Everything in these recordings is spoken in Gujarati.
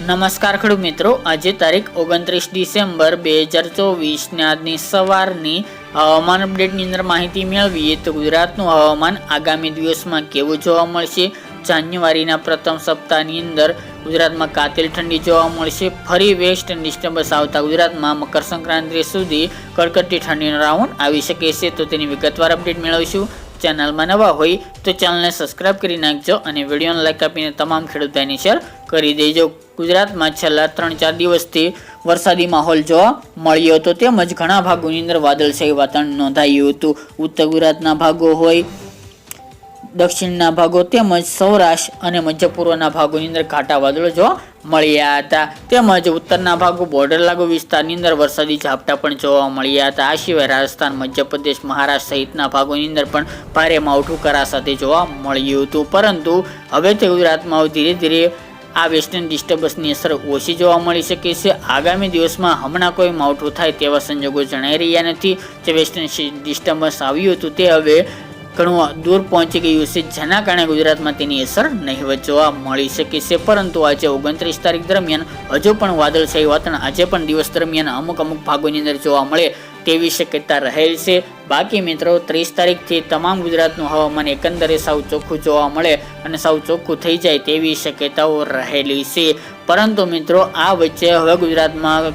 નમસ્કાર ખેડૂત મિત્રો, આજે તારીખ 29 ડિસેમ્બર 2024 ને આજની સવારની હવામાન અપડેટની અંદર માહિતી મેળવીએ તો ગુજરાતનું હવામાન આગામી દિવસમાં કેવું જોવા મળશે। જાન્યુઆરીના પ્રથમ સપ્તાહની અંદર ગુજરાતમાં કાતિલ ઠંડી જોવા મળશે। ફરી વેસ્ટર્ન ડિસ્ટર્બન્સ આવતા ગુજરાતમાં મકર સંક્રાંતિ સુધી કડકડતી ઠંડીનો રાઉન્ડ આવી શકે છે, તો તેની વિગતવાર અપડેટ મેળવીશું। ચેનલમાં નવા હોય તો ચેનલને સબસ્ક્રાઇબ કરી નાખજો અને વિડીયોને લાઈક આપીને તમામ ખેડૂત ભાઈને શેર કરી દેજો। ગુજરાતમાં છેલ્લા 3-4 દિવસથી વરસાદી માહોલ જોવા મળ્યો હતો, તેમજ ઘણા ભાગોની અંદર વાદળછાયું વાતાવરણ નોંધાયું હતું। ઉત્તર ગુજરાતના ભાગો હોય, દક્ષિણના ભાગો તેમજ સૌરાષ્ટ્ર અને મધ્ય પૂર્વના ભાગોની અંદર ઘાટા વાદળો જોવા મળ્યા હતા, તેમજ ઉત્તરના ભાગો બોર્ડર લાગુ વિસ્તારની અંદર વરસાદી ઝાપટા પણ જોવા મળ્યા હતા। આ સિવાય રાજસ્થાન, મધ્યપ્રદેશ, મહારાષ્ટ્ર સહિતના ભાગોની અંદર પણ ભારે માવઠું કરા સાથે જોવા મળ્યું હતું, પરંતુ હવે તે ગુજરાતમાં ધીરે ધીરે આ વેસ્ટર્ન ડિસ્ટર્બન્સની અસર ઓછી જોવા મળી શકે છે। આગામી દિવસમાં હમણાં કોઈ માવઠું થાય તેવા સંજોગો જણાઈ રહ્યા નથી। જે વેસ્ટર્ન ડિસ્ટર્બન્સ આવ્યું હતું તે હવે ઘણું દૂર પહોંચી ગયું છે, જેના કારણે ગુજરાતમાં તેની અસર નહીવત જોવા મળી શકે છે। પરંતુ આજે 29 તારીખ દરમિયાન હજુ પણ વાદળછાયું વાતાવરણ આજે પણ દિવસ દરમિયાન અમુક ભાગોની અંદર જોવા મળે તેવી શક્યતા રહેલ છે। બાકી મિત્રો 30 તારીખથી તમામ ગુજરાતનું હવામાન એકંદરે સાવ ચોખ્ખું જોવા મળે અને સાવ ચોખ્ખું થઈ જાય તેવી શક્યતાઓ રહેલી છે। પરંતુ મિત્રો આ વચ્ચે હવે ગુજરાતમાં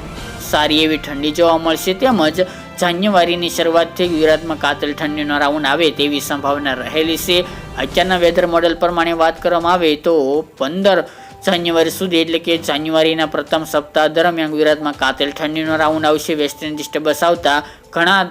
સારી એવી ઠંડી જોવા મળશે, તેમજ જાન્યુઆરીની શરૂઆતથી ગુજરાતમાં કાતિલ ઠંડીનો રાઉન્ડ આવે તેવી સંભાવના રહેલી છે। અત્યારના વેધર મોડેલ પ્રમાણે વાત કરવામાં આવે તો 15 જાન્યુઆરી સુધી એટલે કે જાન્યુઆરીના પ્રથમ સપ્તાહ દરમિયાન ગુજરાતમાં કાતિલ ઠંડીનો રાઉન્ડ આવશે। વેસ્ટર્ન ડિસ્ટર્બન્સ આવતા ઘણા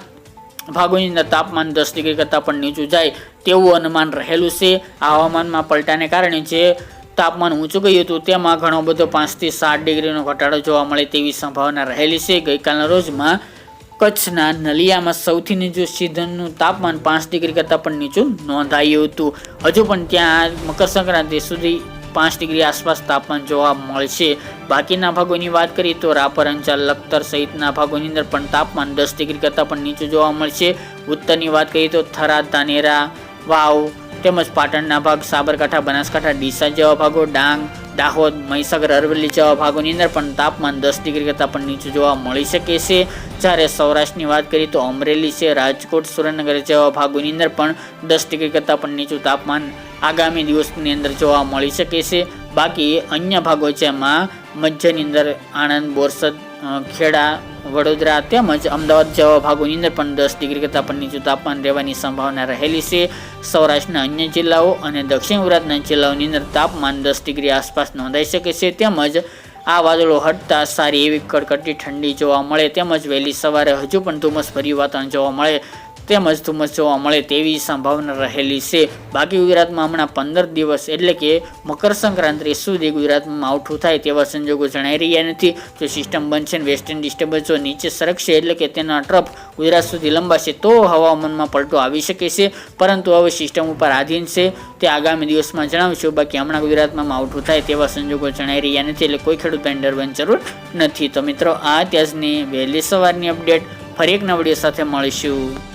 ભાગોની અંદર તાપમાન 10 ડિગ્રી કરતાં પણ નીચું જાય તેવું અનુમાન રહેલું છે। હવામાનમાં પલટાને કારણે જે તાપમાન ઊંચું ગયું હતું તેમાં ઘણો બધો 5 થી 7 ડિગ્રીનો ઘટાડો જોવા મળે તેવી સંભાવના રહેલી છે। ગઈકાલના રોજમાં કચ્છના નલિયામાં સૌથી નીચું સિઝનનું તાપમાન 5 ડિગ્રી કરતાં પણ નીચું નોંધાયું હતું। હજુ પણ ત્યાં મકર સંક્રાંતિ સુધી 5 ડિગ્રી આસપાસ તાપમાન જોવા મળશે। બાકીના ભાગોની વાત કરીએ તો રાપર, અંજાર, લખતર સહિતના ભાગોની અંદર પણ તાપમાન 10 ડિગ્રી કરતાં પણ નીચું જોવા મળશે। ઉત્તરની વાત કરીએ તો થરાદ, ધાનેરા, વાવ તેમજ પાટણના ભાગ, સાબરકાંઠા, બનાસકાંઠા, ડીસા જેવા ભાગો, ડાંગ, દાહોદ, મહીસાગર, અરવલ્લી જેવા ભાગોની અંદર પણ તાપમાન 10 ડિગ્રી કરતાં પણ નીચું જોવા મળી શકે છે। જ્યારે સૌરાષ્ટ્રની વાત કરીએ તો અમરેલી છે, રાજકોટ, સુરેન્દ્રનગર જેવા ભાગોની અંદર પણ 10 ડિગ્રી કરતાં પણ નીચું તાપમાન આગામી દિવસની અંદર જોવા મળી શકે છે। બાકી અન્ય ભાગો જેમાં મધ્યની અંદર આણંદ, બોરસદ, ખેડા, વડોદરા તેમજ અમદાવાદ જેવા ભાગોની અંદર પણ 10 ડિગ્રી કરતાં પણ નીચું તાપમાન રહેવાની સંભાવના રહેલી છે। સૌરાષ્ટ્રના અન્ય જિલ્લાઓ અને દક્ષિણ ગુજરાતના જિલ્લાઓની અંદર તાપમાન 10 ડિગ્રી આસપાસ નોંધાઈ શકે છે, તેમજ આ વાદળો હટતા સારી એવી કડકડતી ઠંડી જોવા મળે, તેમજ વહેલી સવારે હજુ પણ ધુમ્મસભર્યું વાતાવરણ જોવા મળે તેમજ ધુમ્મસ જોવા મળે તેવી સંભાવના રહેલી છે। બાકી ગુજરાતમાં હમણાં 15 દિવસ એટલે કે મકર સંક્રાંતિ સુધી ગુજરાતમાં માવઠું થાય તેવા સંજોગો જણાઈ રહ્યા નથી। જો સિસ્ટમ બનશે ને વેસ્ટર્ન ડિસ્ટર્બન્સ જો નીચે સરકશે એટલે કે તેના ટ્રફ ગુજરાત સુધી લંબાશે તો હવામાનમાં પલટો આવી શકે છે, પરંતુ હવે સિસ્ટમ ઉપર આધીન છે, તે આગામી દિવસમાં જણાવશું। બાકી હમણાં ગુજરાતમાં માવઠું થાય તેવા સંજોગો જણાઈ રહ્યા નથી, એટલે કોઈ ખેડૂત ભાઈને ડરવાની જરૂર નથી। તો મિત્રો આ ત્યાંની વહેલી સવારની અપડેટ, ફરી એક નવા વિડીયો સાથે મળીશું।